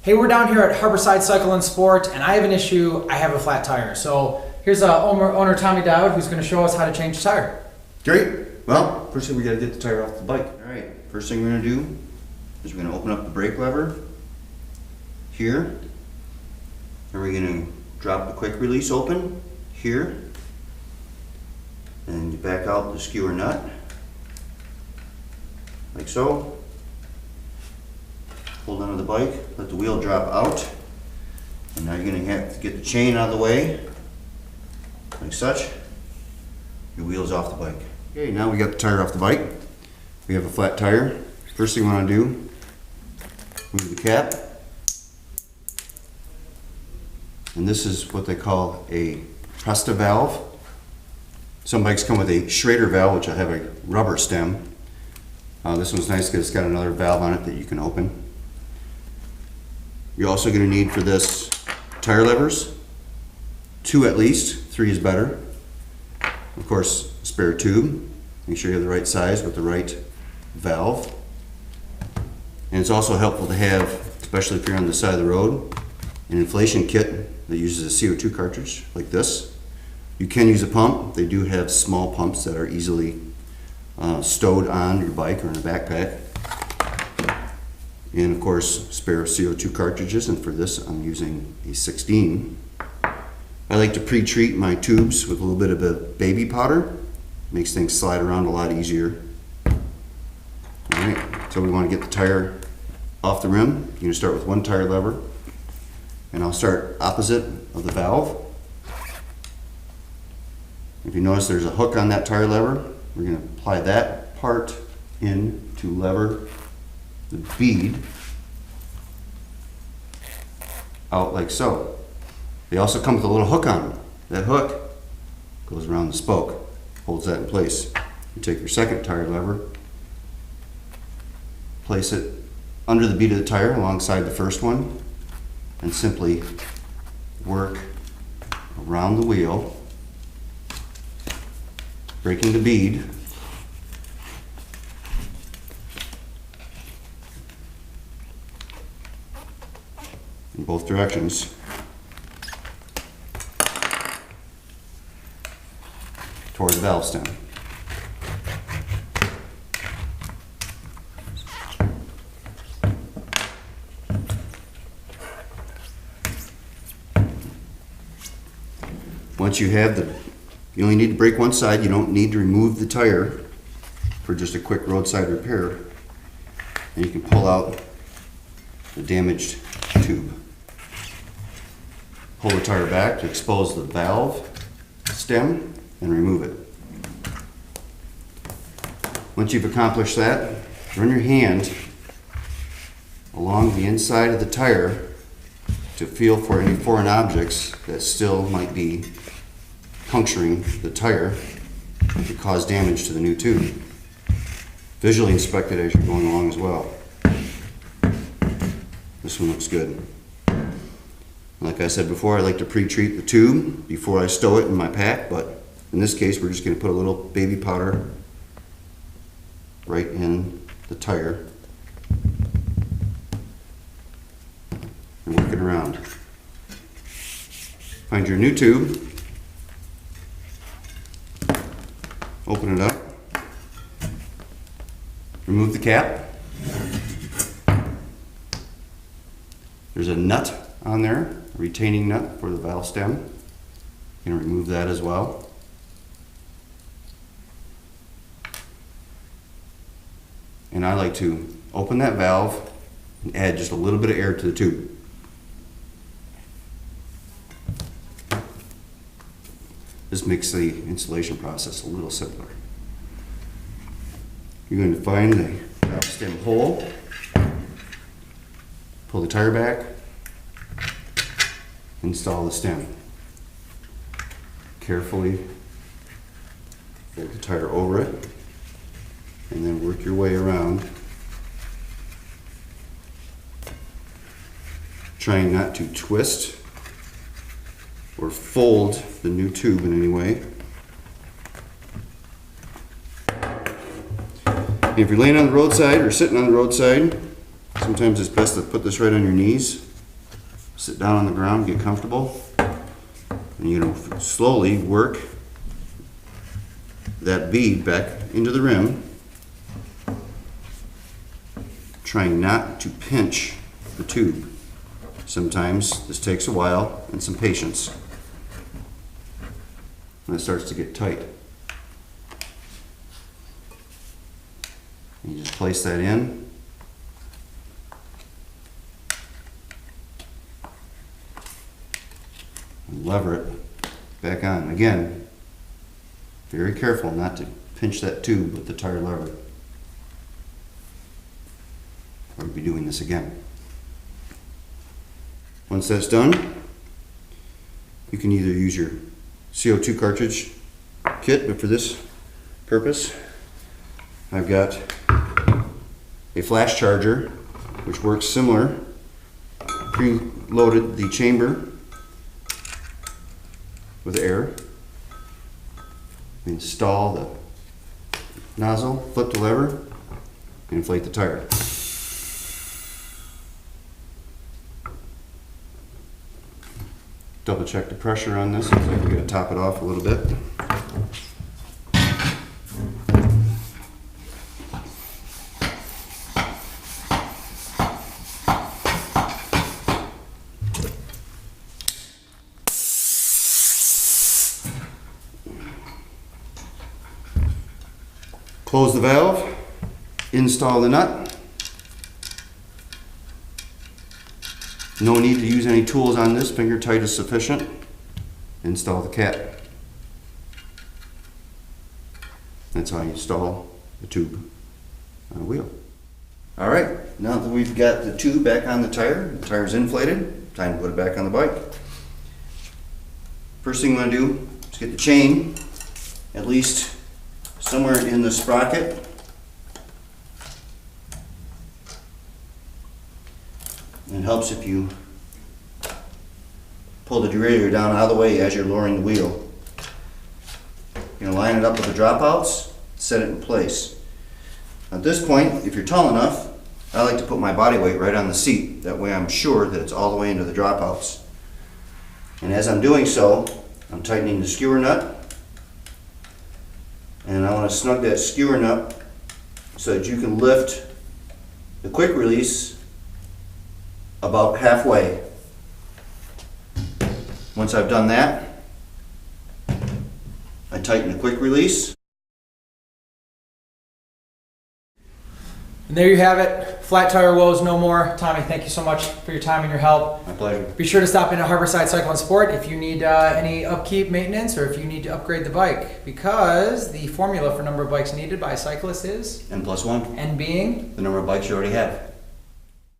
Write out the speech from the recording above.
Hey, we're down here at Harborside Cycle and Sport, and I have an issue. I have a flat tire. So here's owner Tommy Dowd, who's going to show us how to change the tire. Great. Well, first thing we got to get the tire off the bike. All right. First thing we're going to do is we're going to open up the brake lever here. And we're going to drop the quick release open here. And you back out the skewer nut like so. Hold onto the bike, let the wheel drop out, and now you're going to have to get the chain out of the way, like such. Your wheel's off the bike. Okay, now we got the tire off the bike. We have a flat tire. First thing we want to do, move the cap. And this is what they call a Presta valve. Some bikes come with a Schrader valve, which I have a rubber stem. This one's nice because it's got another valve on it that you can open. You're also going to need for this tire levers, 2 at least, 3 is better. Of course, a spare tube. Make sure you have the right size with the right valve. And it's also helpful to have, especially if you're on the side of the road, an inflation kit that uses a CO2 cartridge like this. You can use a pump. They do have small pumps that are easily stowed on your bike or in a backpack. And of course, spare CO2 cartridges, and for this I'm using a 16. I like to pre-treat my tubes with a little bit of a baby powder. Makes things slide around a lot easier. Alright, so we want to get the tire off the rim. You're going to start with one tire lever, and I'll start opposite of the valve. If you notice there's a hook on that tire lever, we're going to apply that part in to lever the bead out like so. They also come with a little hook on them. That hook goes around the spoke, holds that in place. You take your second tire lever, place it under the bead of the tire alongside the first one, and simply work around the wheel, breaking the bead. In both directions toward the valve stem. Once you have you only need to break one side. You don't need to remove the tire for just a quick roadside repair. And you can pull out the damaged tube. Pull the tire back to expose the valve stem and remove it. Once you've accomplished that, run your hand along the inside of the tire to feel for any foreign objects that still might be puncturing the tire to cause damage to the new tube. Visually inspect it as you're going along as well. This one looks good. Like I said before, I like to pre-treat the tube before I stow it in my pack, but in this case we're just going to put a little baby powder right in the tire and work it around. Find your new tube, open it up, remove the cap. There's a nut on there, a retaining nut for the valve stem. I'm going to remove that as well. And I like to open that valve and add just a little bit of air to the tube. This makes the installation process a little simpler. You're going to find the valve stem hole, pull the tire back, install the stem. Carefully fold the tire over it, and then work your way around, trying not to twist or fold the new tube in any way. And if you're laying on the roadside or sitting on the roadside, sometimes it's best to put this right on your knees Sit down on the ground, get comfortable, and you're gonna slowly work that bead back into the rim, trying not to pinch the tube. Sometimes this takes a while and some patience. When it starts to get tight, you just place that in. And lever it back on. Again, very careful not to pinch that tube with the tire lever. Or we'll be doing this again. Once that's done, you can either use your CO2 cartridge kit, but for this purpose, I've got a flash charger, which works similar. Pre-loaded the chamber with air. Install the nozzle, flip the lever, and inflate the tire. Double check the pressure on this. Looks like we're going to top it off a little bit. Close the valve, install the nut. No need to use any tools on this, finger tight is sufficient. Install the cap. That's how you install the tube on a wheel. All right, now that we've got the tube back on the tire's inflated, time to put it back on the bike. First thing I'm gonna do is get the chain at least somewhere in the sprocket. It helps if you pull the derailleur down out of the way as you're lowering the wheel. You're going to line it up with the dropouts, set it in place. At this point, if you're tall enough, I like to put my body weight right on the seat. That way I'm sure that it's all the way into the dropouts. And as I'm doing so, I'm tightening the skewer nut. And I want to snug that skewer nut so that you can lift the quick release about halfway. Once I've done that, I tighten the quick release. And there you have it. Flat tire woes no more. Tommy, thank you so much for your time and your help. My pleasure. Be sure to stop in at Harborside Cycle and Sport if you need any upkeep, maintenance, or if you need to upgrade the bike. Because the formula for number of bikes needed by a cyclist is N+1. N being The number of bikes you already have.